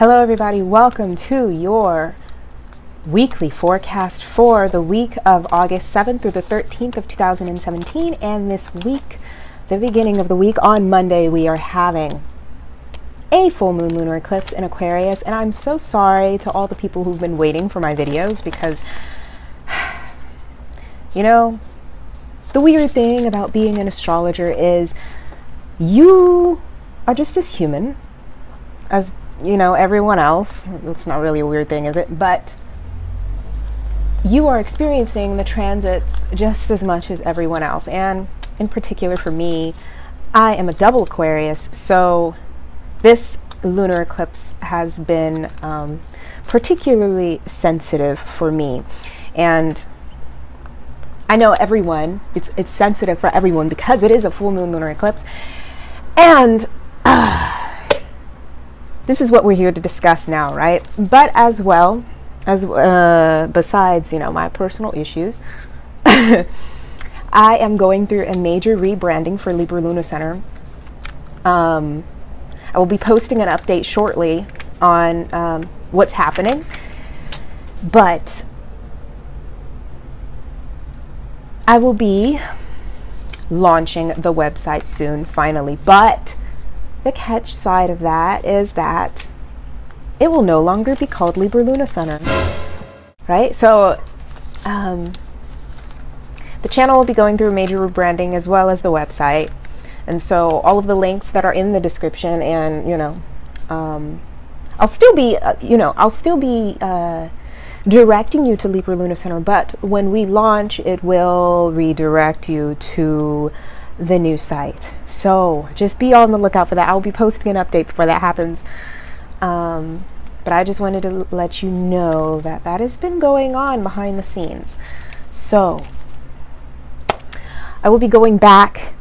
Hello everybody, welcome to your weekly forecast for the week of August 7th through the 13th of 2017. And this week, the beginning of the week on Monday, we are having a full moon lunar eclipse in Aquarius. And I'm so sorry to all the people who've been waiting for my videos because, you know, the weird thing about being an astrologer is you are just as human as, you know, everyone else. That's not really a weird thing, is it? But you are experiencing the transits just as much as everyone else. And in particular for me, I am a double Aquarius. So this lunar eclipse has been particularly sensitive for me. And I know everyone, it's sensitive for everyone because it is a full moon lunar eclipse. And this is what we're here to discuss now, right? But as well as besides, you know, my personal issues, I am going through a major rebranding for Libra Luna Center. I will be posting an update shortly on what's happening, but I will be launching the website soon, finally. But the catch side of that is that it will no longer be called Libra Luna Center, right? So the channel will be going through a major rebranding as well as the website. And so all of the links that are in the description, and, you know, I'll still be, directing you to Libra Luna Center, but when we launch, it will redirect you to the new site. So just be on the lookout for that. I'll be posting an update before that happens. But I just wanted to let you know that that has been going on behind the scenes. So I will be going back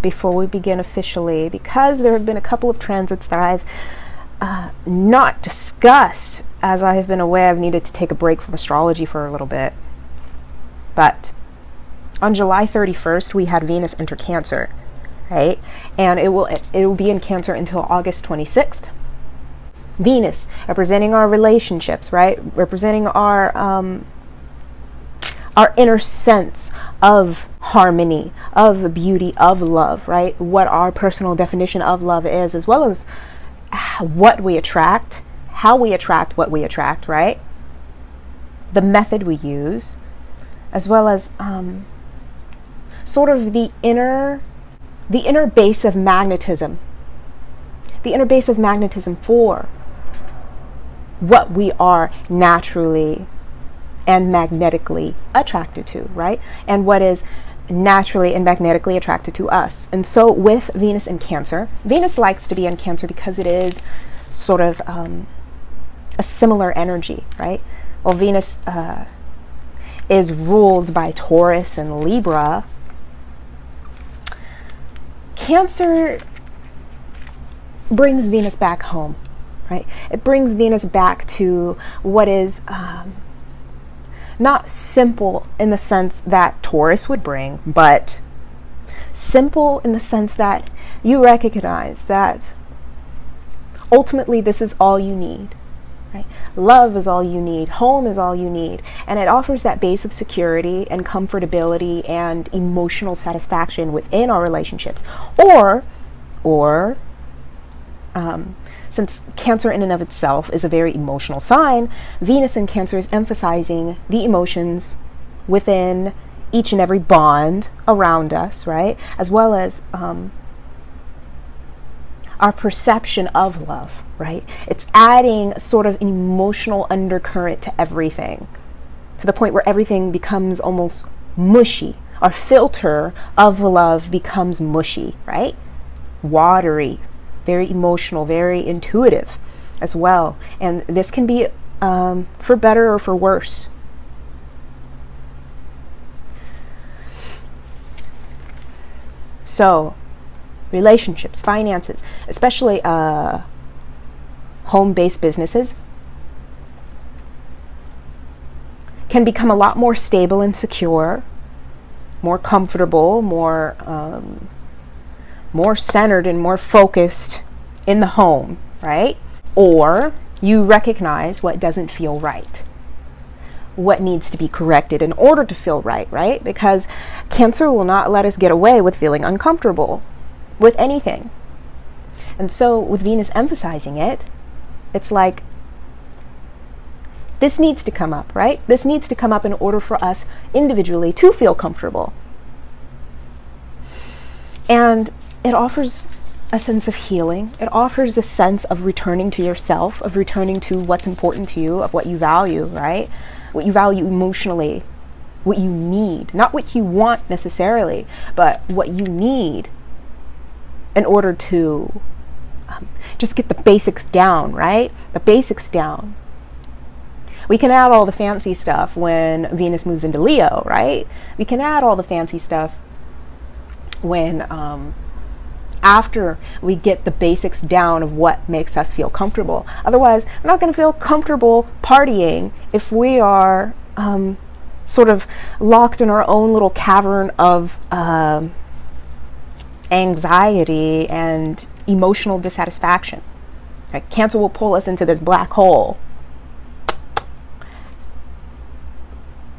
before we begin officially, because there have been a couple of transits that I've not discussed, as I have been aware I've needed to take a break from astrology for a little bit. But on July 31st, we had Venus enter Cancer, right? And it will be in Cancer until August 26th. Venus representing our relationships, right? Representing our inner sense of harmony, of beauty, of love, right? What our personal definition of love is, as well as what we attract, how we attract what we attract, right? The method we use, as well as sort of the inner base of magnetism, for what we are naturally and magnetically attracted to, right? And what is naturally and magnetically attracted to us. And so with Venus in Cancer, Venus likes to be in Cancer because it is sort of a similar energy, right? Well, Venus is ruled by Taurus and Libra. Cancer brings Venus back home, right? It brings Venus back to what is not simple in the sense that Taurus would bring, but simple in the sense that you recognize that ultimately this is all you need, right? Love is all you need. Home is all you need. And it offers that base of security and comfortability and emotional satisfaction within our relationships. Or since Cancer in and of itself is a very emotional sign, Venus in Cancer is emphasizing the emotions within each and every bond around us, right? As well as our perception of love, right? It's adding sort of an emotional undercurrent to everything, to the point where everything becomes almost mushy. Our filter of love becomes mushy, right? Watery, very emotional, very intuitive as well. And this can be for better or for worse. So relationships, finances, especially home-based businesses, can become a lot more stable and secure, more comfortable, more centered and more focused in the home, right? Or you recognize what doesn't feel right, what needs to be corrected in order to feel right, right? Because Cancer will not let us get away with feeling uncomfortable with anything. And so with Venus emphasizing it, it's like, this needs to come up, right? This needs to come up in order for us individually to feel comfortable. And it offers a sense of healing. It offers a sense of returning to yourself, of returning to what's important to you, of what you value, right? What you value emotionally, what you need, not what you want necessarily, but what you need in order to just get the basics down, right? The basics down. We can add all the fancy stuff when Venus moves into Leo, right? We can add all the fancy stuff when after we get the basics down of what makes us feel comfortable. Otherwise, we're not going to feel comfortable partying if we are sort of locked in our own little cavern of anxiety and emotional dissatisfaction. Right? Cancer will pull us into this black hole,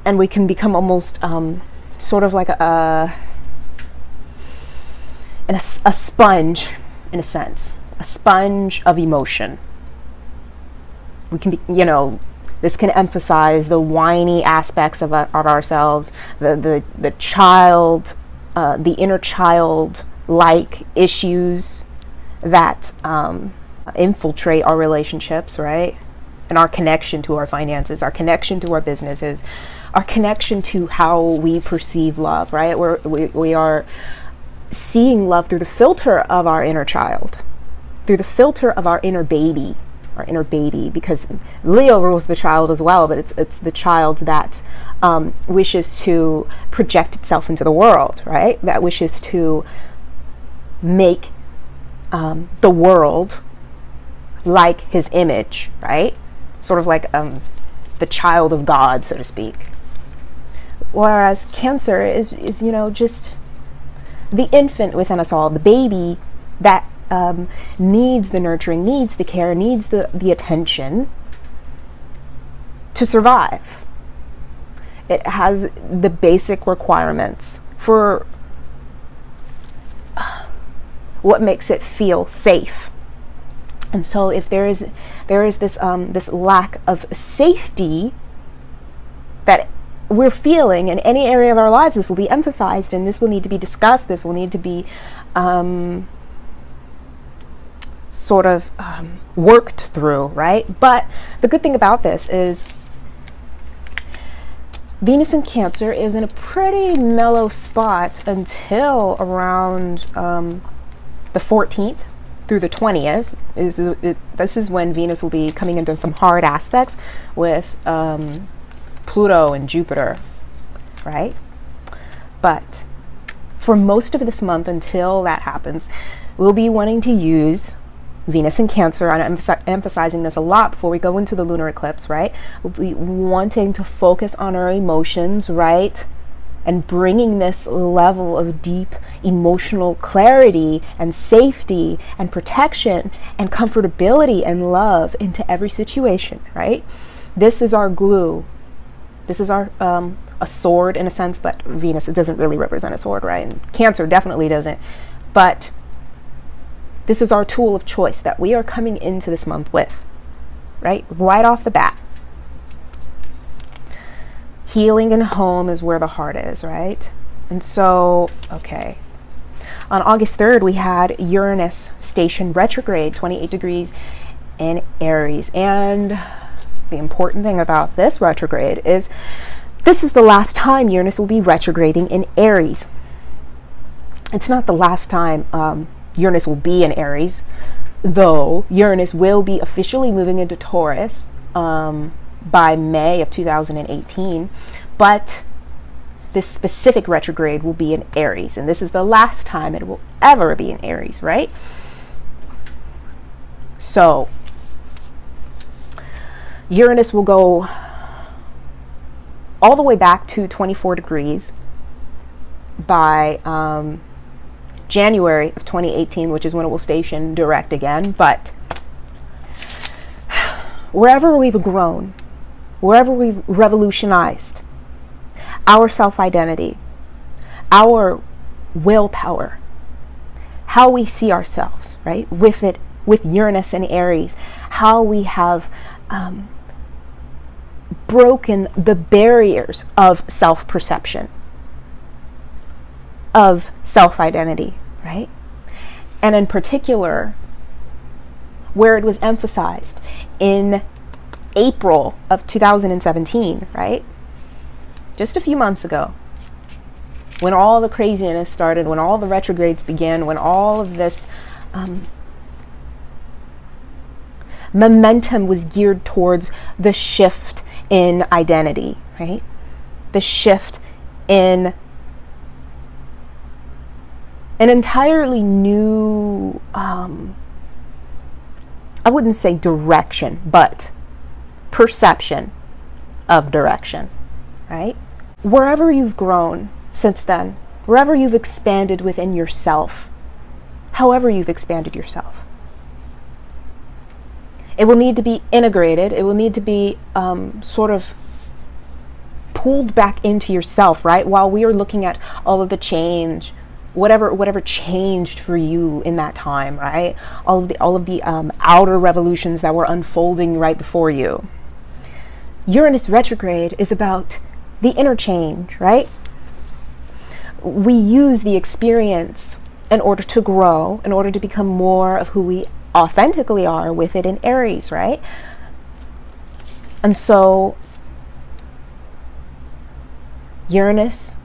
and we can become almost sort of like a sponge, in a sense, a sponge of emotion. We can be, you know, this can emphasize the whiny aspects of ourselves, the child, the inner child-like issues that infiltrate our relationships, right? And our connection to our finances, our connection to our businesses, our connection to how we perceive love, right? We are seeing love through the filter of our inner child, through the filter of our inner baby, because Leo rules the child as well, but it's the child that wishes to project itself into the world, right? That wishes to make the world like his image, right? Sort of like the child of God, so to speak. Whereas Cancer is you know, just the infant within us all, the baby that needs the nurturing, needs the care, needs the attention to survive. It has the basic requirements for what makes it feel safe. And so if there is this this lack of safety that we're feeling in any area of our lives, this will be emphasized, and this will need to be discussed. This will need to be sort of worked through, right? But the good thing about this is Venus in Cancer is in a pretty mellow spot until around the 14th through the 20th. This is when Venus will be coming into some hard aspects with Pluto and Jupiter, right? But for most of this month, until that happens, we'll be wanting to use Venus in Cancer. I'm emphasizing this a lot before we go into the lunar eclipse, right? We'll be wanting to focus on our emotions, right? And bringing this level of deep emotional clarity and safety and protection and comfortability and love into every situation, right? This is our glue. This is our a sword in a sense, but Venus, it doesn't really represent a sword, right? And Cancer definitely doesn't. But this is our tool of choice that we are coming into this month with, right? Right off the bat. Healing and home is where the heart is, right? And so, okay. On August 3rd, we had Uranus station retrograde, 28 degrees in Aries. And the important thing about this retrograde is this is the last time Uranus will be retrograding in Aries. It's not the last time Uranus will be in Aries, though Uranus will be officially moving into Taurus by May of 2018, but this specific retrograde will be in Aries, and this is the last time it will ever be in Aries, right? So Uranus will go all the way back to 24 degrees by January of 2018, which is when it will station direct again. But wherever we've grown, wherever we've revolutionized our self-identity, our willpower, how we see ourselves, right? With Uranus and Aries, how we have broken the barriers of self-perception, of self-identity, right? And in particular, where it was emphasized in April of 2017, right? Just a few months ago, when all the craziness started, when all the retrogrades began, when all of this momentum was geared towards the shift in identity, right? The shift in an entirely new, I wouldn't say direction, but perception of direction, right? Wherever you've grown since then, wherever you've expanded within yourself, however you've expanded yourself, it will need to be integrated. It will need to be sort of pulled back into yourself, right? While we are looking at all of the change, whatever changed for you in that time, right? All of the outer revolutions that were unfolding right before you. Uranus retrograde is about the interchange, right? We use the experience in order to grow, in order to become more of who we authentically are with it in Aries, right? And so Uranus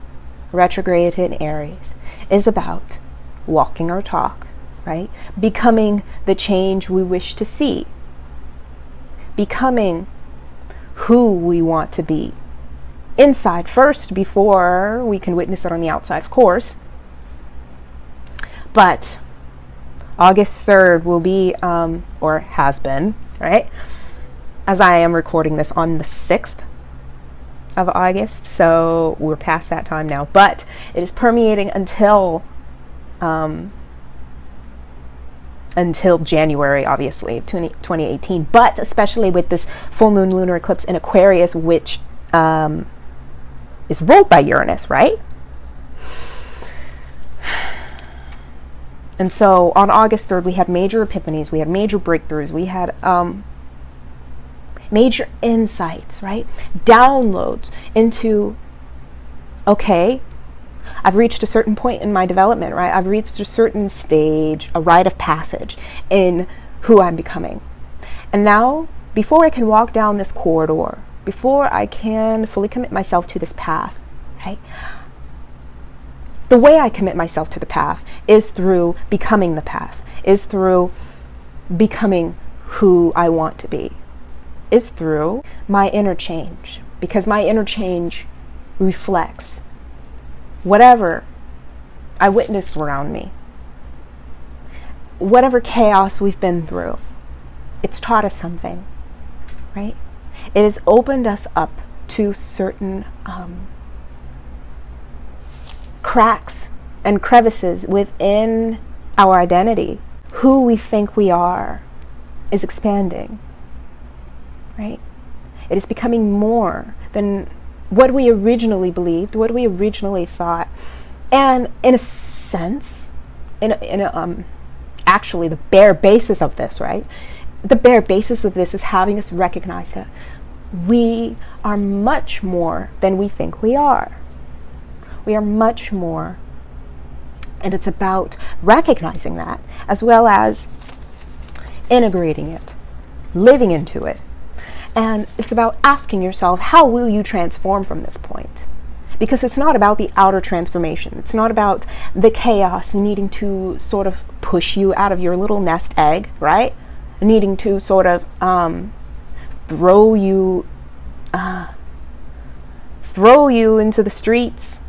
retrograde in Aries is about walking our talk, right? Becoming the change we wish to see. Becoming who we want to be. Inside first, before we can witness it on the outside, of course. But August 3rd will be, or has been, right? As I am recording this on the 6th of August, so we're past that time now. But it is permeating until January, obviously, of 2018. But especially with this full moon lunar eclipse in Aquarius, which is ruled by Uranus, right? And so on August 3rd, we had major epiphanies, we had major breakthroughs, we had major insights, right? Downloads into, okay, I've reached a certain point in my development, right? I've reached a certain stage, a rite of passage in who I'm becoming. And now, before I can walk down this corridor, before I can fully commit myself to this path, right? The way I commit myself to the path is through becoming the path, is through becoming who I want to be, is through my interchange, because my interchange reflects whatever I witnessed around me, whatever chaos we've been through. It's taught us something, right? It has opened us up to certain cracks and crevices within our identity. Who we think we are is expanding, right? It is becoming more than what we originally believed, what we originally thought. And in a sense, actually the bare basis of this, right? The bare basis of this is having us recognize that we are much more than we think we are. We are much more. And it's about recognizing that, as well as integrating it, living into it. And it's about asking yourself, how will you transform from this point? Because it's not about the outer transformation. It's not about the chaos needing to sort of push you out of your little nest egg, right? Needing to sort of throw you into the streets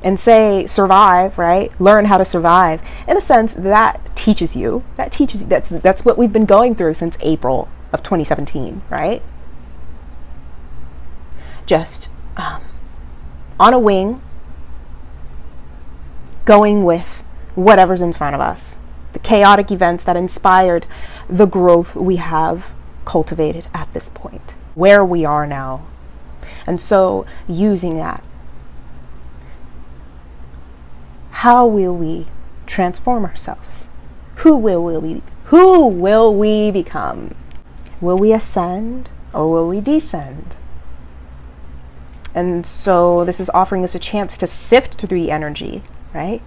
and say, survive, right? Learn how to survive. In a sense, that teaches you, that's what we've been going through since April of 2017, right? Just on a wing, going with whatever's in front of us. The chaotic events that inspired the growth we have cultivated at this point, where we are now. And so using that, how will we transform ourselves? Who will we become? Will we ascend or will we descend? And so this is offering us a chance to sift through the energy, right?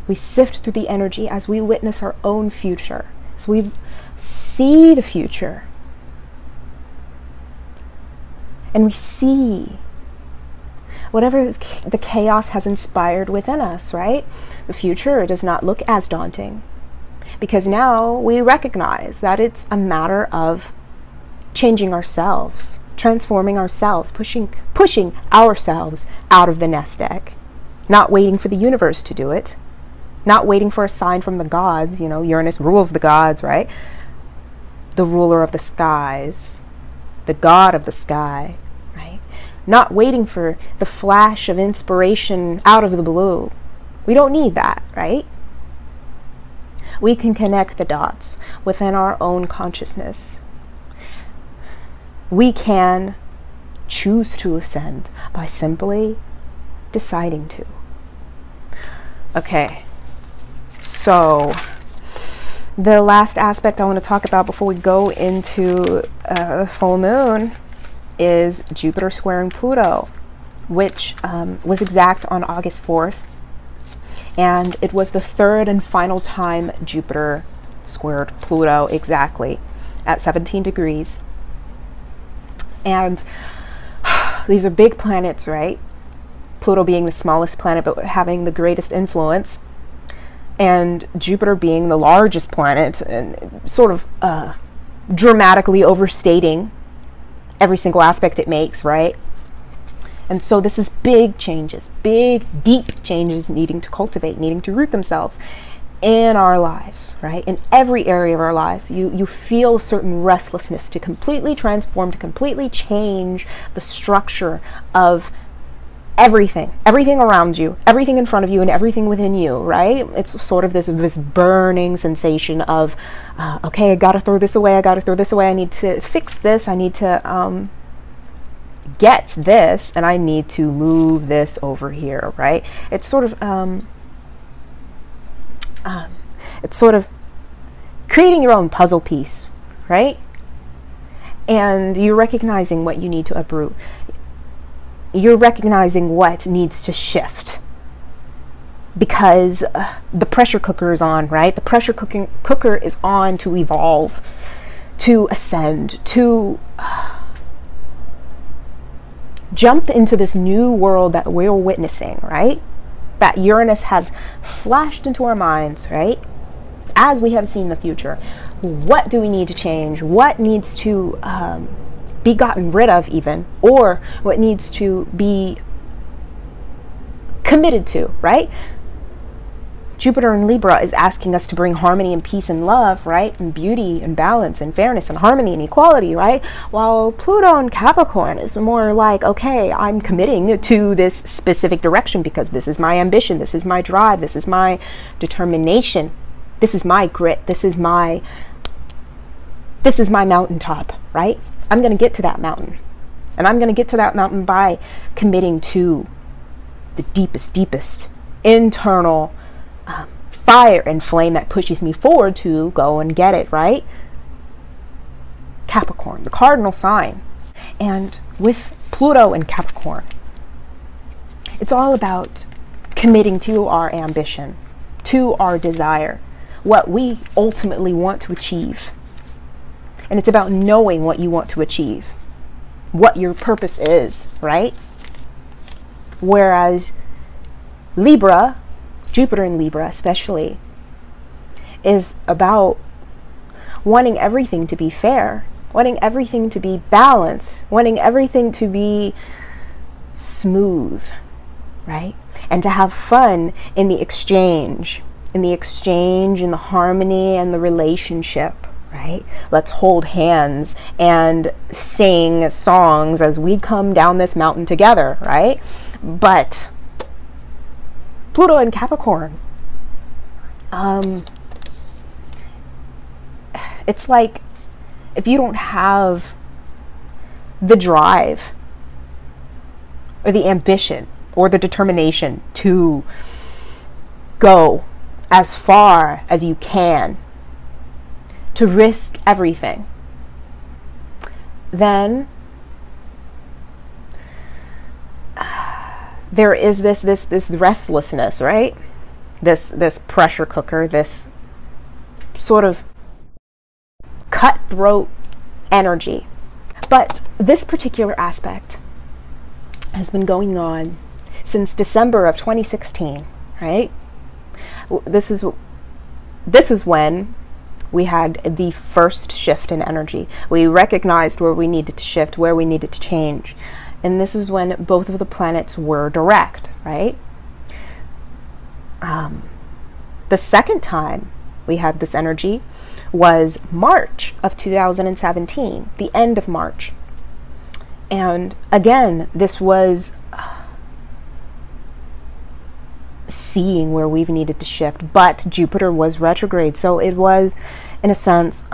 We sift through the energy as we witness our own future, as we see the future. And we see whatever the chaos has inspired within us, right? The future does not look as daunting, because now we recognize that it's a matter of changing ourselves, transforming ourselves, pushing ourselves out of the nest egg, not waiting for the universe to do it, not waiting for a sign from the gods. You know, Uranus rules the gods, right? The ruler of the skies, the god of the sky, right? Not waiting for the flash of inspiration out of the blue. We don't need that, right? We can connect the dots within our own consciousness. We can choose to ascend by simply deciding to. Okay, so the last aspect I want to talk about before we go into full moon is Jupiter squaring Pluto, which was exact on August 4th. And it was the third and final time Jupiter squared Pluto exactly at 17 degrees. And these are big planets, right? Pluto being the smallest planet, but having the greatest influence. And Jupiter being the largest planet and sort of dramatically overstating every single aspect it makes, right? And so this is big changes, big, deep changes needing to cultivate, needing to root themselves in our lives, right? In every area of our lives, you feel certain restlessness to completely transform, to completely change the structure of everything around you, everything in front of you, and everything within you, right? It's sort of this burning sensation of, okay, I gotta throw this away, I need to fix this, I need to get this, and I need to move this over here, right? It's sort of creating your own puzzle piece, right? And you're recognizing what you need to uproot. You're recognizing what needs to shift, because the pressure cooker is on, right? The pressure cooker is on to evolve, to ascend, to jump into this new world that we're witnessing, right? That Uranus has flashed into our minds, right? As we have seen the future. What do we need to change? What needs to be gotten rid of even? Or what needs to be committed to, right? Jupiter in Libra is asking us to bring harmony and peace and love, right? And beauty and balance and fairness and harmony and equality, right? While Pluto in Capricorn is more like, okay, I'm committing to this specific direction because this is my ambition, this is my drive, this is my determination, this is my grit, this is my mountaintop, right? I'm going to get to that mountain. And I'm going to get to that mountain by committing to the deepest internal fire and flame that pushes me forward to go and get it, right? Capricorn, the cardinal sign. And with Pluto in Capricorn, it's all about committing to our ambition, to our desire, what we ultimately want to achieve. And it's about knowing what you want to achieve, what your purpose is, right? Whereas Libra, Jupiter in Libra especially, is about wanting everything to be fair, wanting everything to be balanced, wanting everything to be smooth, right? And to have fun in the exchange, in the harmony and the relationship, right? Let's hold hands and sing songs as we come down this mountain together, right? But Pluto in Capricorn, It's like if you don't have the drive or the ambition or the determination to go as far as you can, to risk everything, then there is this restlessness, right? This pressure cooker, this sort of cutthroat energy. But this particular aspect has been going on since December of 2016, right? This is when we had the first shift in energy. We recognized where we needed to shift, where we needed to change. And this is when both of the planets were direct, right? The second time we had this energy was March of 2017, the end of March. And again, this was seeing where we've needed to shift, but Jupiter was retrograde. So it was, in a sense,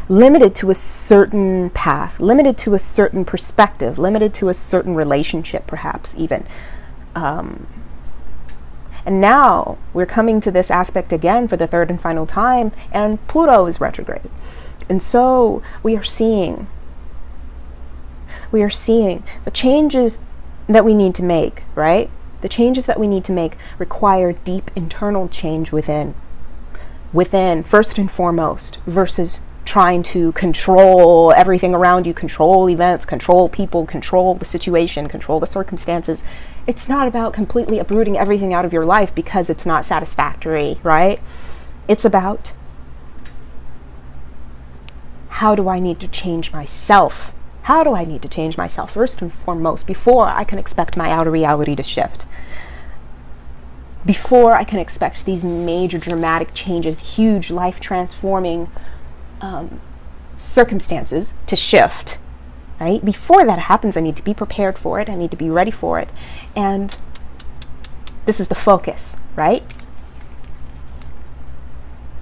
limited to a certain path, limited to a certain perspective, limited to a certain relationship, perhaps even. And now we're coming to this aspect again for the third and final time, and Pluto is retrograde. And so we are seeing the changes that we need to make, right? The changes that we need to make require deep internal change within, first and foremost, versus trying to control everything around you, control events, control people, control the situation, control the circumstances. It's not about completely uprooting everything out of your life because it's not satisfactory, right? It's about, how do I need to change myself? How do I need to change myself first and foremost before I can expect my outer reality to shift? Before I can expect these major dramatic changes, huge life transforming circumstances to shift, right? Before that happens, I need to be prepared for it. I need to be ready for it. And this is the focus, right?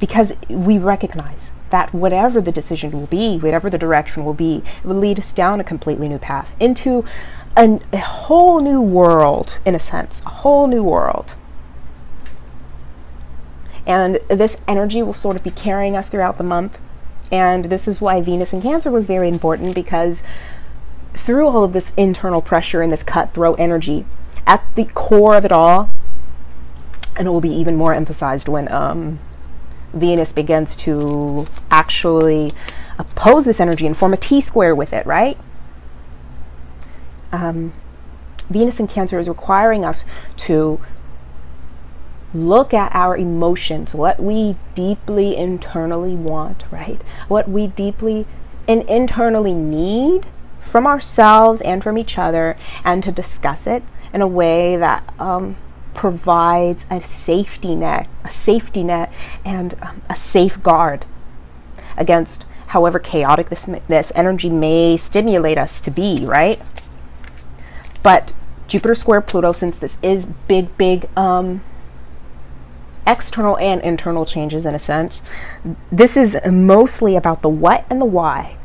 Because we recognize that whatever the decision will be, whatever the direction will be, it will lead us down a completely new path into a whole new world, in a sense, a whole new world. And this energy will sort of be carrying us throughout the month. And this is why Venus in Cancer was very important, because through all of this internal pressure and this cutthroat energy, at the core of it all, and it will be even more emphasized when Venus begins to actually oppose this energy and form a T-square with it, right? Venus in Cancer is requiring us to look at our emotions, what we deeply internally want, right? What we deeply and internally need from ourselves and from each other, and to discuss it in a way that provides a safety net and a safeguard against however chaotic this energy may stimulate us to be, right? But Jupiter square Pluto, since this is big external and internal changes, in a sense, this is mostly about the what and the why.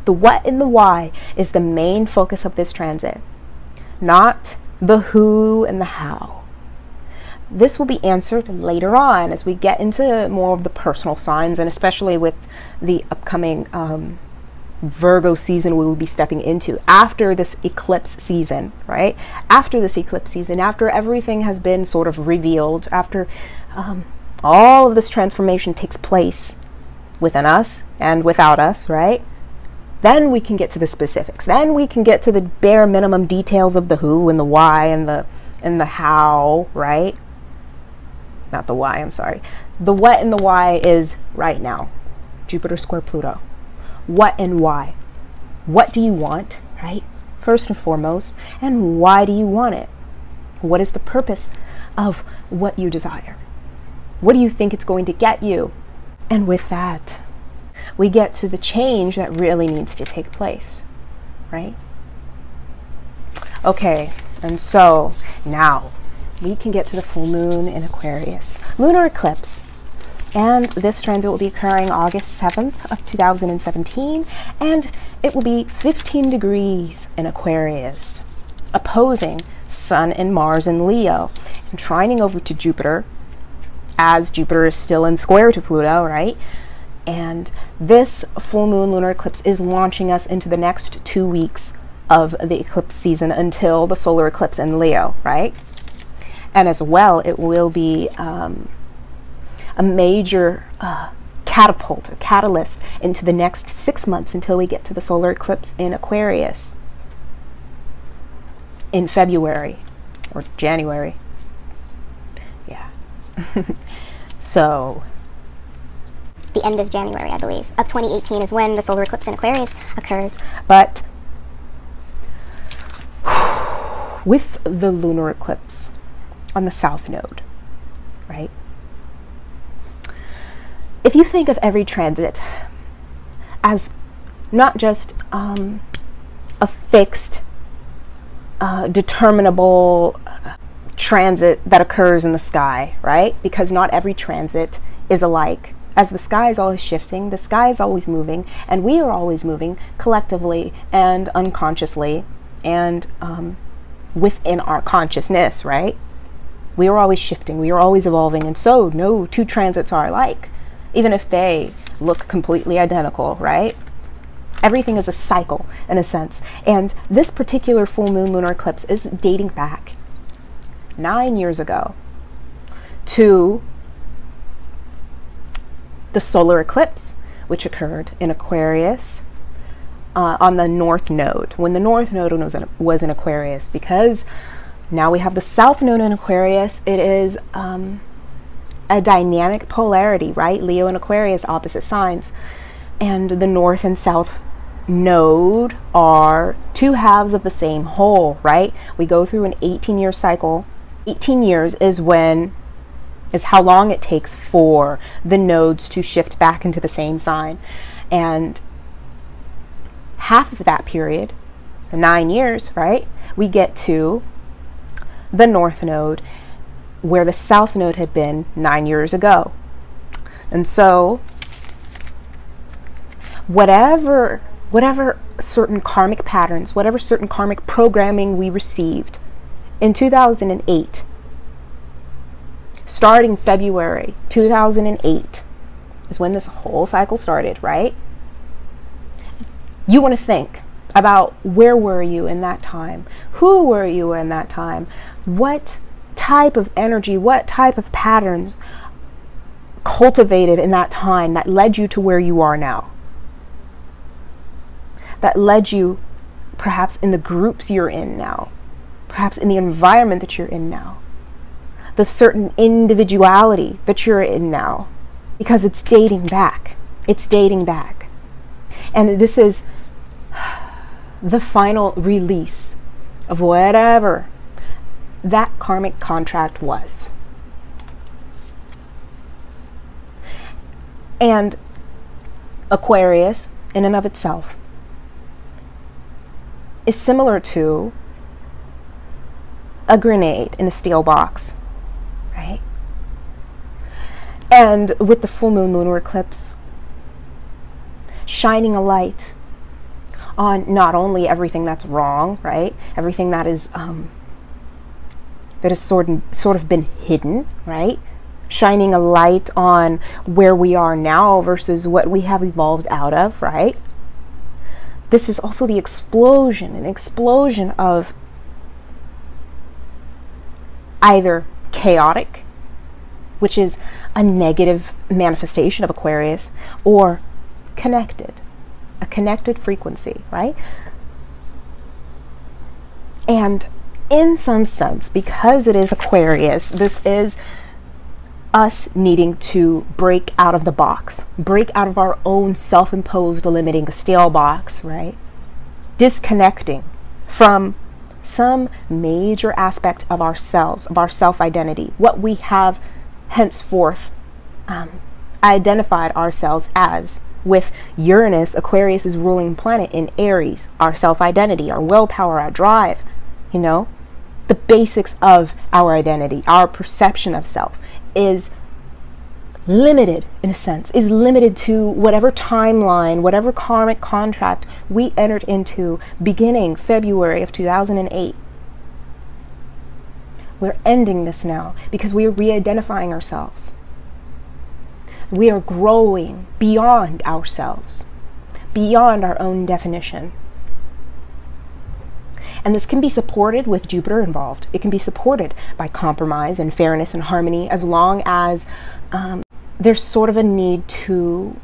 The what and the why is the main focus of this transit, not the who and the how. This will be answered later on as we get into more of the personal signs, and especially with the upcoming Virgo season we will be stepping into after this eclipse season, right? After this eclipse season, after everything has been sort of revealed, after all of this transformation takes place within us and without us, right? Then we can get to the specifics. Then we can get to the bare minimum details of the who and the why and the how, right? Not the why, I'm sorry. The what and the why is right now. Jupiter square Pluto. What and why? What do you want, right? First and foremost. And why do you want it? What is the purpose of what you desire? What do you think it's going to get you? And with that, we get to the change that really needs to take place, right? Okay, and so now we can get to the full moon in Aquarius. Lunar eclipse. And this transit will be occurring August 7th of 2017, and it will be 15 degrees in Aquarius, opposing Sun and Mars in Leo, and trining over to Jupiter, as Jupiter is still in square to Pluto, right? And this full moon lunar eclipse is launching us into the next 2 weeks of the eclipse season until the solar eclipse in Leo, right? And as well, it will be a major catapult, a catalyst into the next 6 months until we get to the solar eclipse in Aquarius in February or January. Yeah. So the end of January, I believe, of 2018 is when the solar eclipse in Aquarius occurs. But with the lunar eclipse on the south node, right? If you think of every transit as not just a fixed, determinable transit that occurs in the sky, right? Because not every transit is alike. As the sky is always shifting, the sky is always moving, and we are always moving collectively and unconsciously and within our consciousness, right? We are always shifting, we are always evolving, and so no two transits are alike, even if they look completely identical, right? Everything is a cycle in a sense. And this particular full moon lunar eclipse is dating back 9 years ago to the solar eclipse, which occurred in Aquarius on the north node, when the north node was in Aquarius. Because now we have the south node in Aquarius, it is a dynamic polarity, right? Leo and Aquarius, opposite signs. And the north and south node are two halves of the same whole, right? We go through an 18-year cycle. 18 years is how long it takes for the nodes to shift back into the same sign. And half of that period, the 9 years, right, we get to the north node, where the south node had been 9 years ago. And so whatever certain karmic patterns, whatever certain karmic programming we received in 2008, starting February 2008 is when this whole cycle started, right? You want to think about, where were you in that time? Who were you in that time? What type of energy, what type of patterns cultivated in that time that led you to where you are now? That led you perhaps in the groups you're in now, perhaps in the environment that you're in now, the certain individuality that you're in now, because it's dating back. It's dating back. And this is the final release of whatever that karmic contract was. And Aquarius, in and of itself, is similar to a grenade in a steel box, right? And with the full moon lunar eclipse, shining a light on not only everything that's wrong, right? Everything that is sort of been hidden, right? Shining a light on where we are now versus what we have evolved out of, right? This is also the explosion, an explosion of either chaotic, which is a negative manifestation of Aquarius, or connected, a connected frequency, right? And in some sense, because it is Aquarius, this is us needing to break out of the box, break out of our own self-imposed limiting steel box, right? Disconnecting from some major aspect of ourselves, of our self-identity, what we have henceforth identified ourselves as, with Uranus, Aquarius's ruling planet, in Aries, our self-identity, our willpower, our drive, you know, the basics of our identity, our perception of self is limited, in a sense, is limited to whatever timeline, whatever karmic contract we entered into beginning February of 2008. We're ending this now because we are re-identifying ourselves. We are growing beyond ourselves, beyond our own definition. And this can be supported with Jupiter involved. It can be supported by compromise and fairness and harmony, as long as there's sort of a need to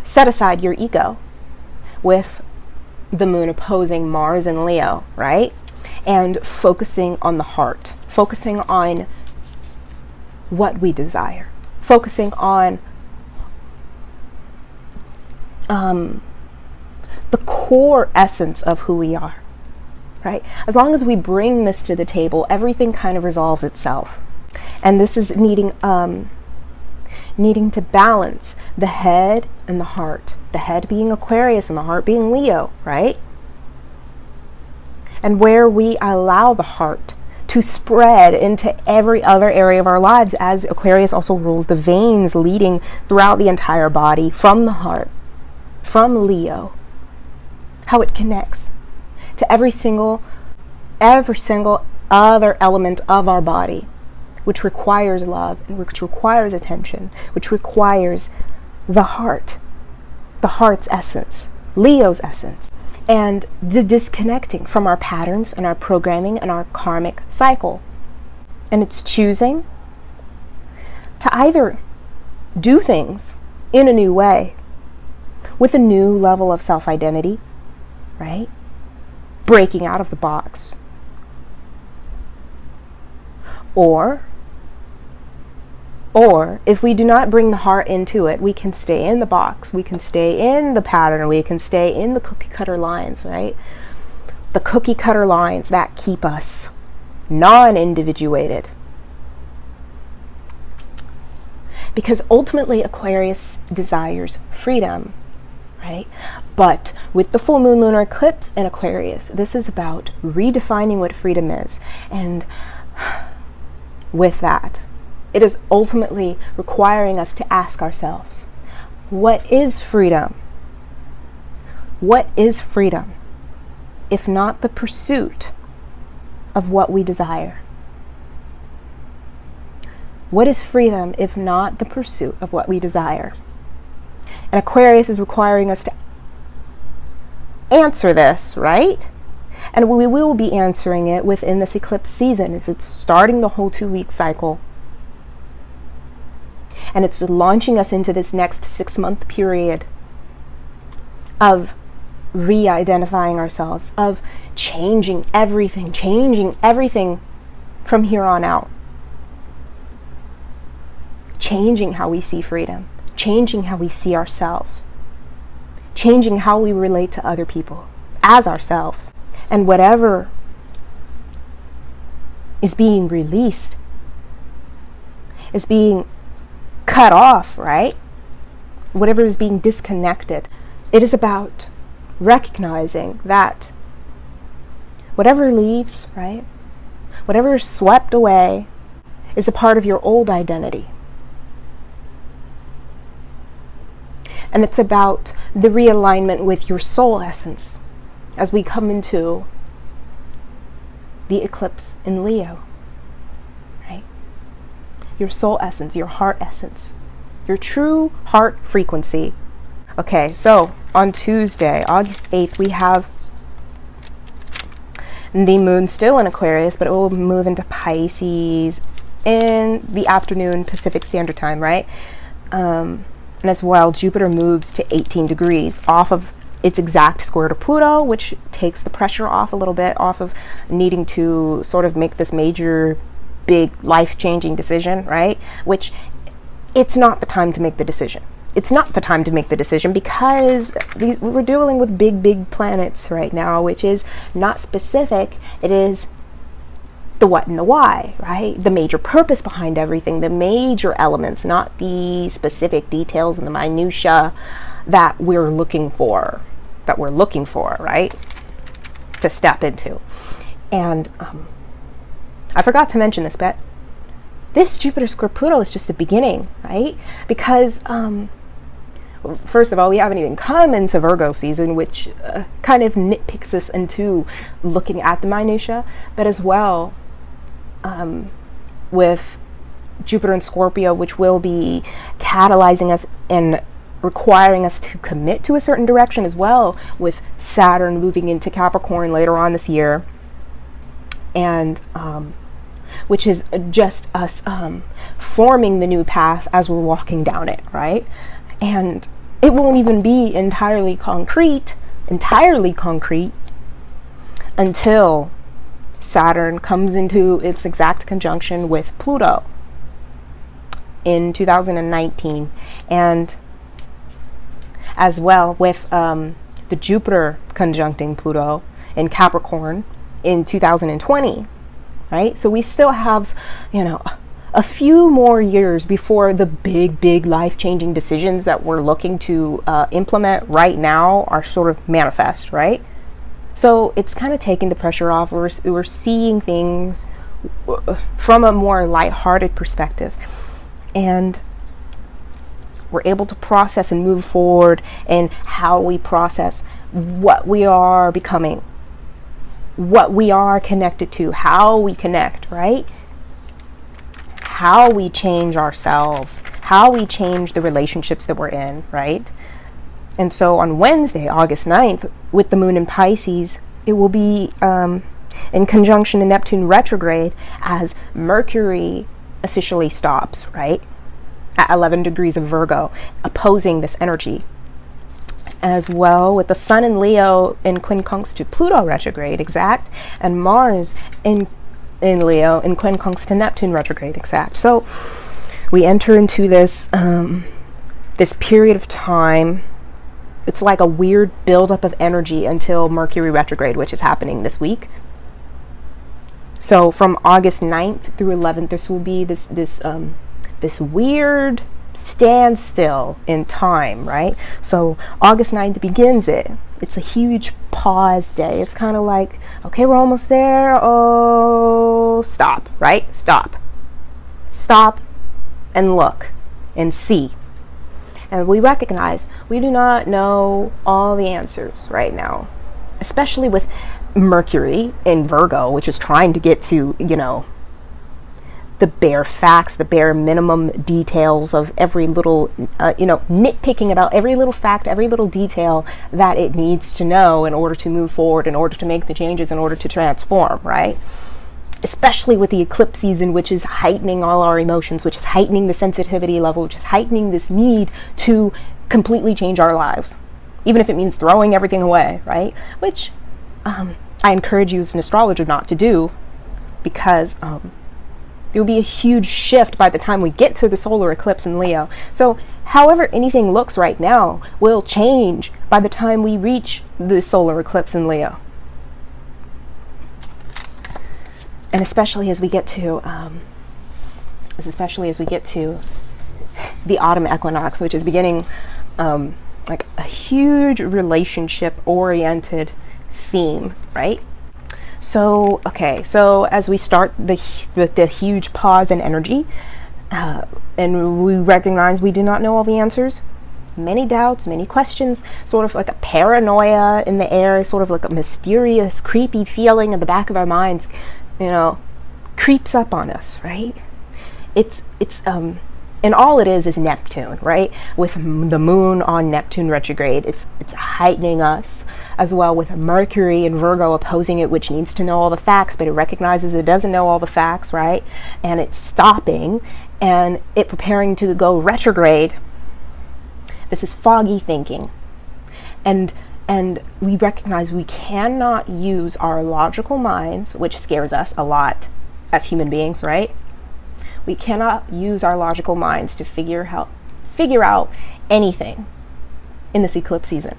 set aside your ego, with the moon opposing Mars and Leo, right? And focusing on the heart, focusing on what we desire, focusing on the core essence of who we are, right? As long as we bring this to the table, everything kind of resolves itself. And this is needing to balance the head and the heart. The head being Aquarius and the heart being Leo, right? And where we allow the heart to spread into every other area of our lives, as Aquarius also rules the veins leading throughout the entire body from the heart, from Leo, how it connects to every single other element of our body, which requires love and which requires attention, which requires the heart's essence, Leo's essence, and the disconnecting from our patterns and our programming and our karmic cycle. And it's choosing to either do things in a new way, with a new level of self-identity, right? Breaking out of the box. Or if we do not bring the heart into it, we can stay in the box, we can stay in the pattern, we can stay in the cookie cutter lines, right? The cookie cutter lines that keep us non-individuated. Because ultimately Aquarius desires freedom, right? But with the full moon lunar eclipse in Aquarius, this is about redefining what freedom is. And with that, it is ultimately requiring us to ask ourselves, what is freedom? What is freedom, if not the pursuit of what we desire? What is freedom, if not the pursuit of what we desire? And Aquarius is requiring us to answer this, right? And we will be answering it within this eclipse season, as it's starting the whole 2-week cycle. And it's launching us into this next 6-month period of re-identifying ourselves, of changing everything from here on out. Changing how we see freedom, changing how we see ourselves, changing how we relate to other people as ourselves. And whatever is being released is being cut off, right? Whatever is being disconnected. It is about recognizing that whatever leaves, right? Whatever is swept away is a part of your old identity. And it's about the realignment with your soul essence as we come into the eclipse in Leo, right? Your soul essence, your heart essence, your true heart frequency. Okay, so on Tuesday, August 8th, we have the moon still in Aquarius, but it will move into Pisces in the afternoon Pacific Standard Time, right? And as well, Jupiter moves to 18 degrees off of its exact square to Pluto, which takes the pressure off a little bit, off of needing to sort of make this major, big, life-changing decision, right? Which it's not the time to make the decision. It's not the time to make the decision because we're dealing with big planets right now, which is not specific. It is the what and the why, right? The major purpose behind everything, the major elements, not the specific details and the minutia that we're looking for, right? To step into. And I forgot to mention this, but this Jupiter square Pluto is just the beginning, right? Because first of all, we haven't even come into Virgo season, which kind of nitpicks us into looking at the minutiae, but as well with Jupiter and Scorpio, which will be catalyzing us and requiring us to commit to a certain direction, as well with Saturn moving into Capricorn later on this year, and which is just us forming the new path as we're walking down it, right? And it won't even be entirely concrete until Saturn comes into its exact conjunction with Pluto in 2019, and as well with the Jupiter conjuncting Pluto in Capricorn in 2020, right? So we still have, you know, a few more years before the big life-changing decisions that we're looking to implement right now are sort of manifest, right? So it's kind of taking the pressure off. We're seeing things from a more lighthearted perspective, and we're able to process and move forward in how we process what we are becoming, what we are connected to, how we connect, right? How we change ourselves, how we change the relationships that we're in, right? And so on Wednesday, August 9th, with the moon in Pisces, it will be in conjunction to Neptune retrograde as Mercury officially stops, right? At 11 degrees of Virgo, opposing this energy. As well with the Sun in Leo in quincunx to Pluto retrograde exact, and Mars in Leo in quincunx to Neptune retrograde exact. So we enter into this this period of time. It's like a weird buildup of energy until Mercury retrograde, which is happening this week. So from August 9th through 11th, this will be this weird standstill in time, right? So August 9th begins it. It's a huge pause day. It's kind of like, okay, we're almost there. Oh, stop, right? Stop and look and see. And we recognize we do not know all the answers right now, especially with Mercury in Virgo, which is trying to get to, you know, the bare facts, the bare minimum details of every little, you know, nitpicking about every little fact, every little detail that it needs to know in order to move forward, in order to make the changes, in order to transform, right? Especially with the eclipse season, which is heightening all our emotions, which is heightening the sensitivity level, which is heightening this need to completely change our lives, even if it means throwing everything away, right? Which I encourage you as an astrologer not to do, because there will be a huge shift by the time we get to the solar eclipse in Leo. So however anything looks right now will change by the time we reach the solar eclipse in Leo. And especially as we get to the autumn equinox, which is beginning like a huge relationship oriented theme, right? So okay, so as we start with the huge pause and energy, and we recognize we do not know all the answers, many doubts, many questions, sort of like a paranoia in the air, sort of like a mysterious, creepy feeling in the back of our minds, you know, creeps up on us, right? It's and all it is Neptune, right? With the moon on Neptune retrograde, it's heightening us, as well with Mercury and Virgo opposing it, which needs to know all the facts, but it recognizes it doesn't know all the facts, right? And it's stopping, and it preparing to go retrograde. This is foggy thinking, and we recognize we cannot use our logical minds, which scares us a lot as human beings, right? We cannot use our logical minds to figure out anything in this eclipse season.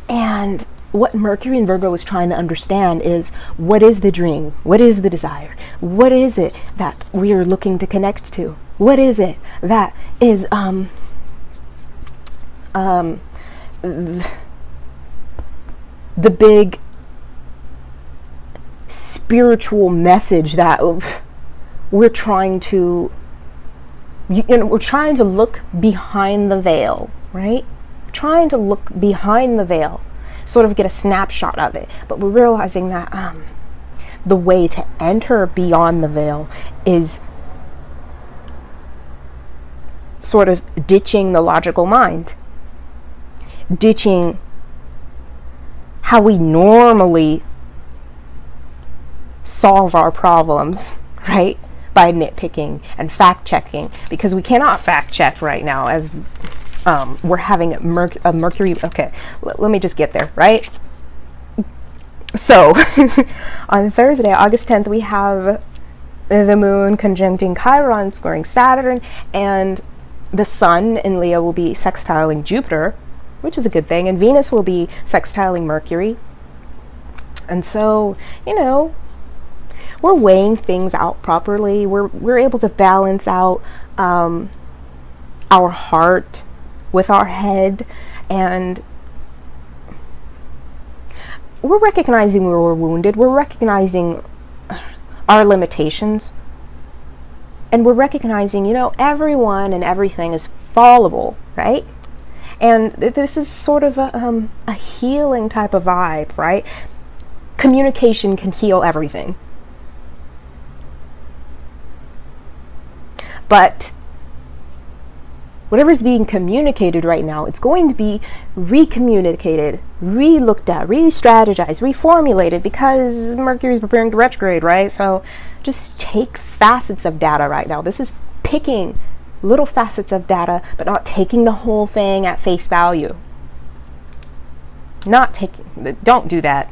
And what Mercury and Virgo is trying to understand is, what is the dream? What is the desire? What is it that we are looking to connect to? What is it that is the big spiritual message that we're trying to, we're trying to look behind the veil, right? We're trying to look behind the veil, sort of get a snapshot of it. But we're realizing that the way to enter beyond the veil is sort of ditching the logical mind, ditching how we normally solve our problems, right? By nitpicking and fact-checking, because we cannot fact-check right now as we're having a Mercury. Okay, let me just get there, right? So on Thursday, August 10th, we have the moon conjuncting Chiron, squaring Saturn, and the sun in Leo will be sextiling Jupiter, which is a good thing, and Venus will be sextiling Mercury. And so, you know, we're weighing things out properly. We're able to balance out our heart with our head, and we're recognizing where we're wounded. We're recognizing our limitations, and we're recognizing, you know, everyone and everything is fallible, right? And this is sort of a healing type of vibe, right? Communication can heal everything. But whatever's being communicated right now, it's going to be recommunicated, re-looked at, re-strategized, reformulated, because Mercury's preparing to retrograde, right? So just take facets of data right now. This is picking little facets of data, but not taking the whole thing at face value. Don't do that,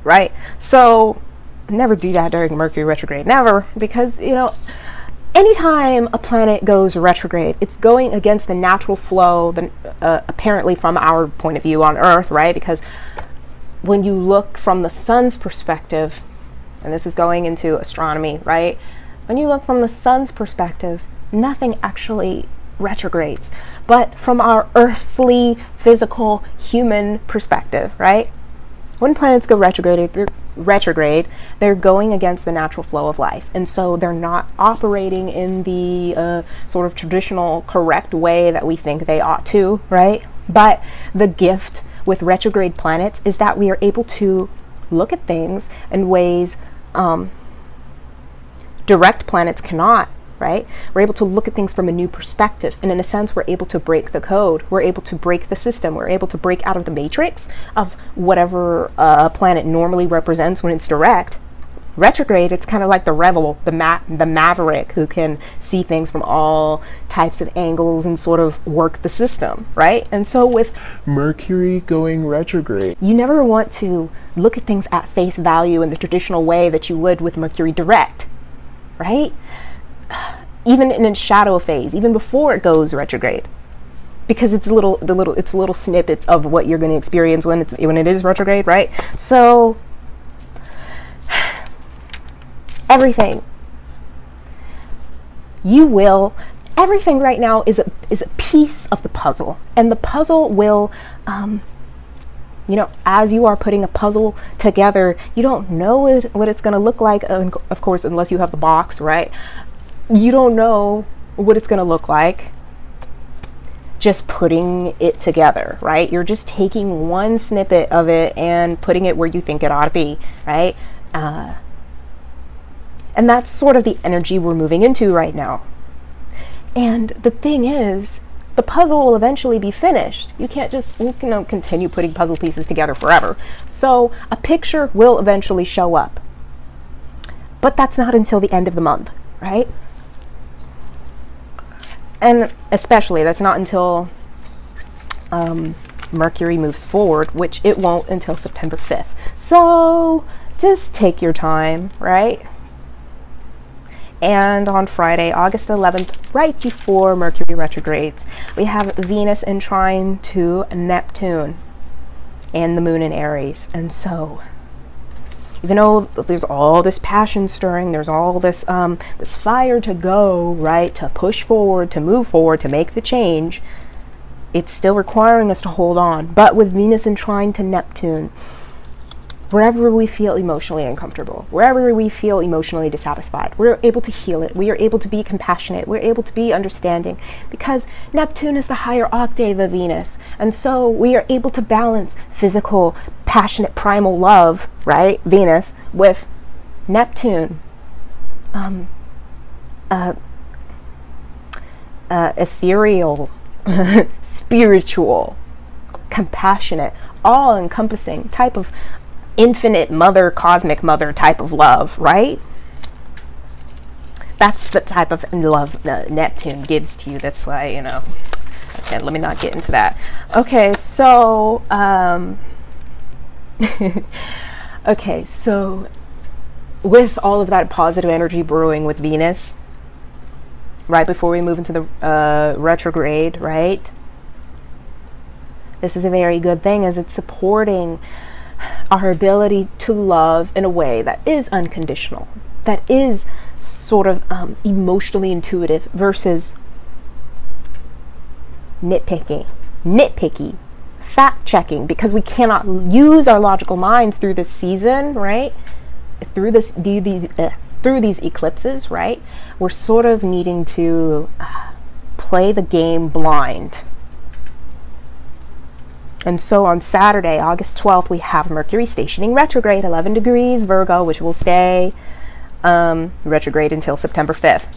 right? So never do that during Mercury retrograde, never, because, you know, anytime a planet goes retrograde, it's going against the natural flow, apparently from our point of view on Earth, right? Because when you look from the sun's perspective, and this is going into astronomy, right? When you look from the sun's perspective, nothing actually retrogrades. But from our earthly, physical, human perspective, right? When planets go retrograde, they're going against the natural flow of life, and so they're not operating in the sort of traditional correct way that we think they ought to, right? But the gift with retrograde planets is that we are able to look at things in ways direct planets cannot, right? We're able to look at things from a new perspective, and in a sense we're able to break the code, we're able to break the system, we're able to break out of the matrix of whatever a planet normally represents when it's direct. Retrograde, it's kind of like the rebel, the maverick who can see things from all types of angles and sort of work the system, right? And so with Mercury going retrograde, you never want to look at things at face value in the traditional way that you would with Mercury direct, right? Even in its shadow phase, even before it goes retrograde, because it's little snippets of what you're going to experience when it is retrograde, right? So everything right now is a piece of the puzzle, and the puzzle will you know, as you are putting a puzzle together, you don't know what it's going to look like, of course, unless you have the box, right? You don't know what it's going to look like just putting it together, right? You're just taking one snippet of it and putting it where you think it ought to be, right? And that's sort of the energy we're moving into right now. And the thing is, the puzzle will eventually be finished. You can't just, you know, continue putting puzzle pieces together forever. So a picture will eventually show up. But that's not until the end of the month, right? And especially, that's not until Mercury moves forward, which it won't until September 5th. So just take your time, right? And on Friday, August 11th, right before Mercury retrogrades, we have Venus in trine to Neptune and the moon in Aries. And so, even though there's all this passion stirring, there's all this this fire to go, right, to push forward, to move forward, to make the change, it's still requiring us to hold on. But with Venus in trine to Neptune, wherever we feel emotionally uncomfortable, wherever we feel emotionally dissatisfied, we're able to heal it. We are able to be compassionate. We're able to be understanding, because Neptune is the higher octave of Venus. And so we are able to balance physical, passionate, primal love, right, Venus, with Neptune, ethereal, spiritual, compassionate, all-encompassing type of infinite mother, cosmic mother type of love, right? That's the type of love Neptune gives to you. That's why, you know, okay, let me not get into that. Okay, so okay, so with all of that positive energy brewing with Venus, right before we move into the retrograde, right? This is a very good thing, as it's supporting our ability to love in a way that is unconditional, that is sort of emotionally intuitive versus nitpicky, fact-checking, because we cannot use our logical minds through this season, right? Through these eclipses, right? We're sort of needing to play the game blind. And so on Saturday, August 12th, we have Mercury stationing retrograde, 11 degrees Virgo, which will stay retrograde until September 5th.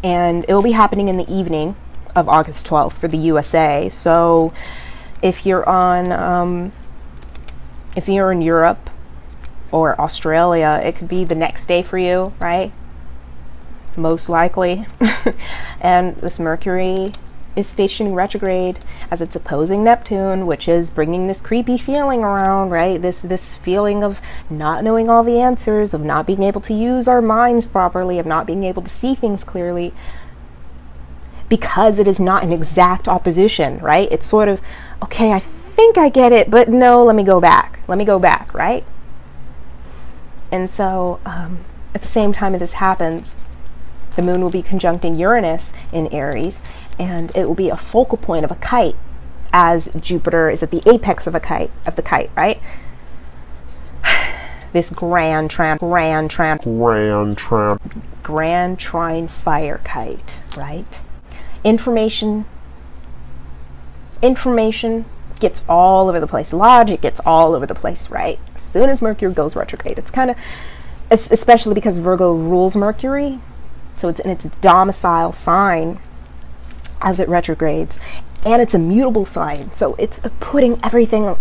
And it will be happening in the evening of August 12th for the USA. So if you're on, if you're in Europe or Australia, it could be the next day for you, right? Most likely. And this Mercury is stationing retrograde as it's opposing Neptune, which is bringing this creepy feeling around, right? This feeling of not knowing all the answers, of not being able to use our minds properly, of not being able to see things clearly, because it is not an exact opposition, right? It's sort of, okay, I think I get it, but no, let me go back, right? And so at the same time that this happens, the moon will be conjuncting Uranus in Aries, and it will be a focal point of a kite, as Jupiter is at the apex of the kite, right? This grand trine fire kite, right? Information gets all over the place. Logic gets all over the place, right? As soon as Mercury goes retrograde, it's kind of, especially because Virgo rules Mercury, so it's in its domicile sign as it retrogrades, and it's a mutable sign, so it's putting everything,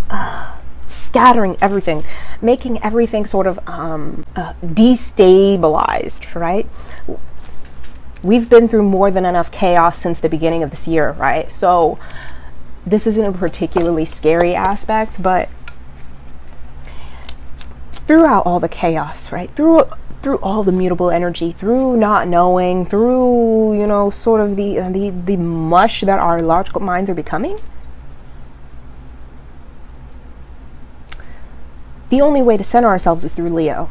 scattering everything, making everything sort of destabilized, right? We've been through more than enough chaos since the beginning of this year, right? So this isn't a particularly scary aspect, but throughout all the chaos, right? Through all the mutable energy, through not knowing, through, you know, sort of the mush that our logical minds are becoming, the only way to center ourselves is through Leo.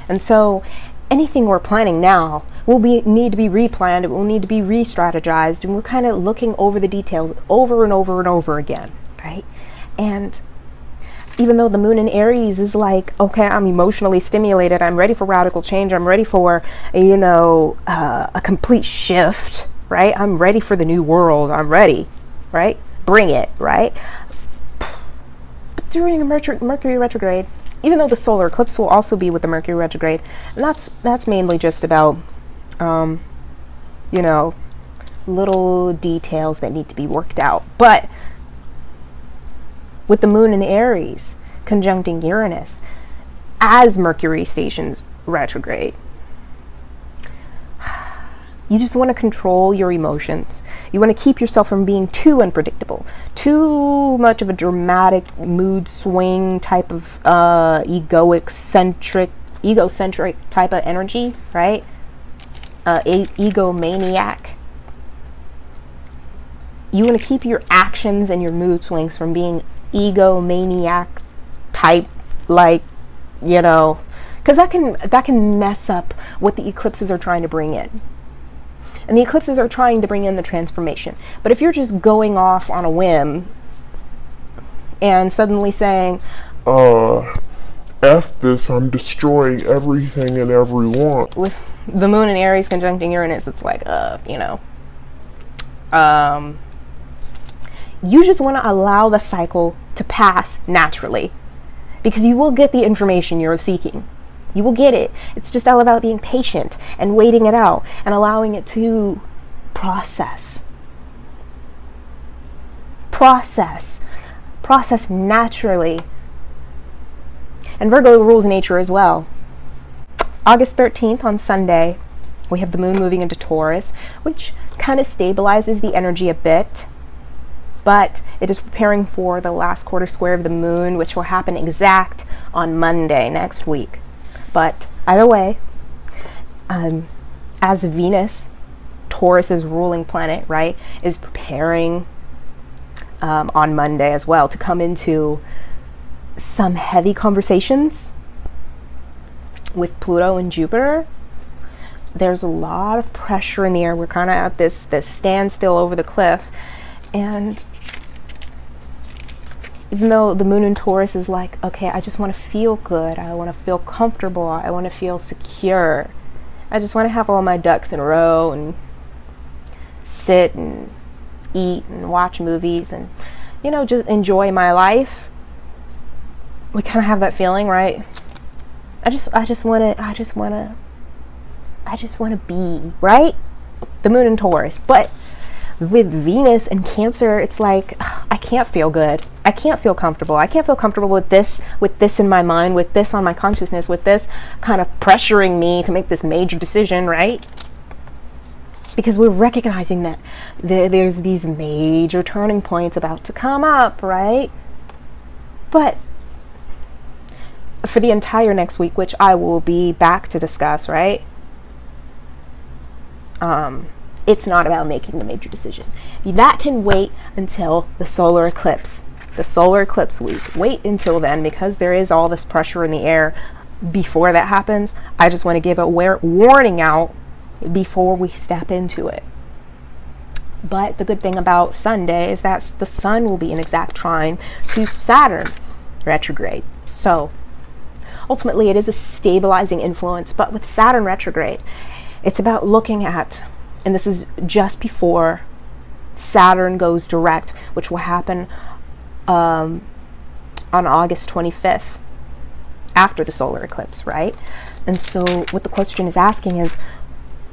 And so anything we're planning now will need to be replanned, it will need to be re-strategized, and we're kind of looking over the details over and over and over again, right? And even though the moon in Aries is like, okay, I'm emotionally stimulated, I'm ready for radical change, I'm ready for, you know, a complete shift, right? I'm ready for the new world, I'm ready, right? Bring it, right? But during a Mercury retrograde, even though the solar eclipse will also be with the Mercury retrograde, and that's mainly just about, you know, little details that need to be worked out. But with the moon in Aries conjuncting Uranus as Mercury stations retrograde, you just want to control your emotions. You want to keep yourself from being too unpredictable, too much of a dramatic mood swing type of egocentric type of energy, right? Egomaniac. You want to keep your actions and your mood swings from being egomaniac type, like, you know, because that can mess up what the eclipses are trying to bring in. And the eclipses are trying to bring in the transformation. But if you're just going off on a whim, and suddenly saying, F this, I'm destroying everything and everyone. with the moon in Aries conjuncting Uranus, it's like, you know, you just want to allow the cycle to pass naturally, because you will get the information you're seeking. You will get it. It's just all about being patient and waiting it out and allowing it to process naturally. And Virgo rules nature as well. August 13th on Sunday, we have the moon moving into Taurus, which kind of stabilizes the energy a bit, but it is preparing for the last quarter square of the moon, which will happen exact on Monday next week. But either way, as Venus, Taurus's ruling planet, right, is preparing on Monday as well to come into some heavy conversations with Pluto and Jupiter. There's a lot of pressure in the air. We're kind of at this standstill over the cliff. And even though the moon in Taurus is like, okay, I just want to feel good. I want to feel comfortable. I want to feel secure. I just want to have all my ducks in a row and sit and eat and watch movies and, you know, just enjoy my life. We kind of have that feeling, right? I just want to be, right? The moon in Taurus. But with Venus and Cancer, it's like, I can't feel good. I can't feel comfortable. I can't feel comfortable with this in my mind, with this on my consciousness, with this kind of pressuring me to make this major decision, right? Because we're recognizing that there's these major turning points about to come up, right? But for the entire next week, which I will be back to discuss, right? It's not about making the major decision. That can wait until the solar eclipse. The solar eclipse week. Wait until then, because there is all this pressure in the air before that happens. I just want to give a warning out before we step into it. But the good thing about Sunday is that the sun will be in exact trine to Saturn retrograde. So ultimately it is a stabilizing influence, but with Saturn retrograde, it's about looking at, and this is just before Saturn goes direct, which will happen on August 25th, after the solar eclipse, right? And so what the question is asking is,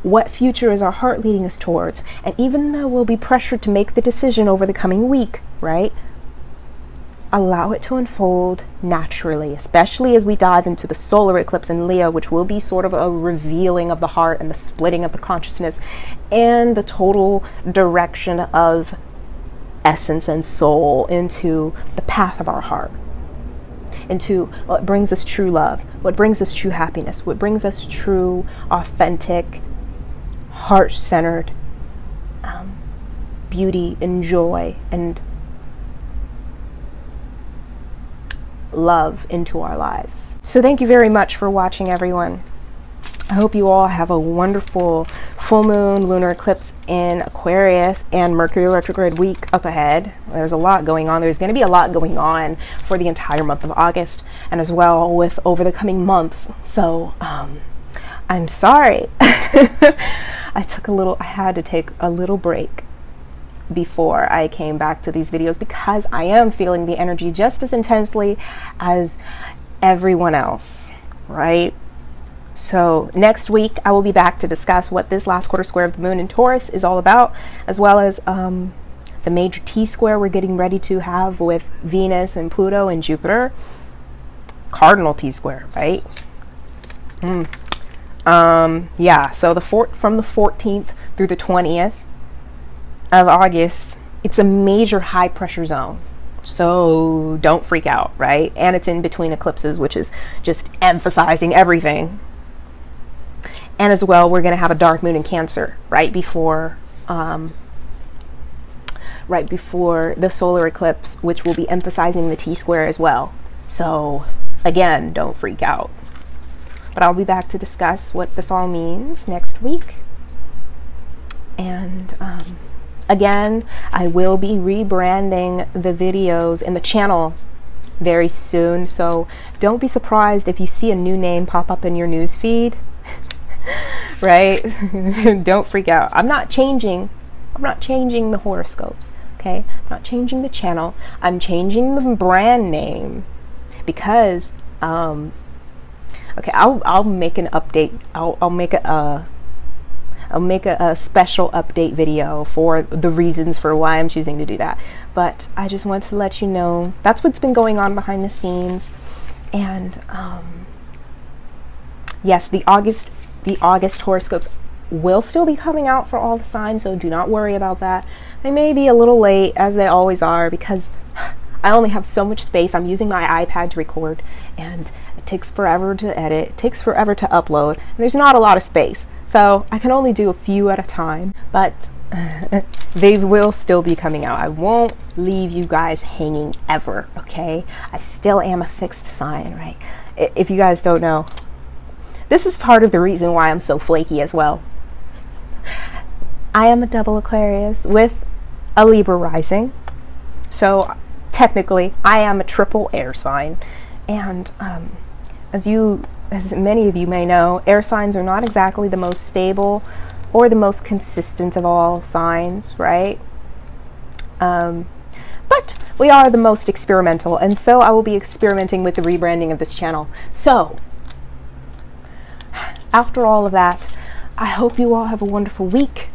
what future is our heart leading us towards? And even though we'll be pressured to make the decision over the coming week, right? Allow it to unfold naturally, especially as we dive into the solar eclipse in Leo, which will be sort of a revealing of the heart and the splitting of the consciousness and the total direction of essence and soul into the path of our heart, into what brings us true love, what brings us true happiness, what brings us true, authentic, heart-centered beauty and joy and love into our lives. So thank you very much for watching, everyone. I hope you all have a wonderful full moon, lunar eclipse in Aquarius, and Mercury retrograde week up ahead. There's a lot going on. There's going to be a lot going on for the entire month of August, and as well with over the coming months. So I'm sorry. I had to take a little break before I came back to these videos, because I am feeling the energy just as intensely as everyone else, right? So next week I will be back to discuss what this last quarter square of the moon in Taurus is all about, as well as the major T-square we're getting ready to have with Venus and Pluto and Jupiter. Cardinal T-square, right? Yeah, so from the 14th through the 20th of August, it's a major high pressure zone. So don't freak out, right? And it's in between eclipses, which is just emphasizing everything. And as well, we're going to have a dark moon in Cancer right before the solar eclipse, which will be emphasizing the T-square as well. So again, don't freak out. But I'll be back to discuss what this all means next week. And Again, I will be rebranding the videos in the channel very soon, so don't be surprised if you see a new name pop up in your news feed. Right? Don't freak out. I'm not changing the horoscopes, okay? I'm not changing the channel. I'm changing the brand name because okay, I'll make an update. I'll make a special update video for the reasons for why I'm choosing to do that. But I just want to let you know that's what's been going on behind the scenes. And yes, the August horoscopes will still be coming out for all the signs, so do not worry about that. They may be a little late, as they always are, because I only have so much space. I'm using my iPad to record, and it takes forever to edit, it takes forever to upload, and there's not a lot of space. So I can only do a few at a time, but they will still be coming out. I won't leave you guys hanging ever, okay? I still am a fixed sign, right? If you guys don't know, this is part of the reason why I'm so flaky as well. I am a double Aquarius with a Libra rising, so technically I am a triple air sign. And as many of you may know, air signs are not exactly the most stable or the most consistent of all signs, right? But we are the most experimental, and so I will be experimenting with the rebranding of this channel. So after all of that, I hope you all have a wonderful week,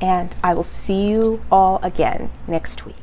and I will see you all again next week.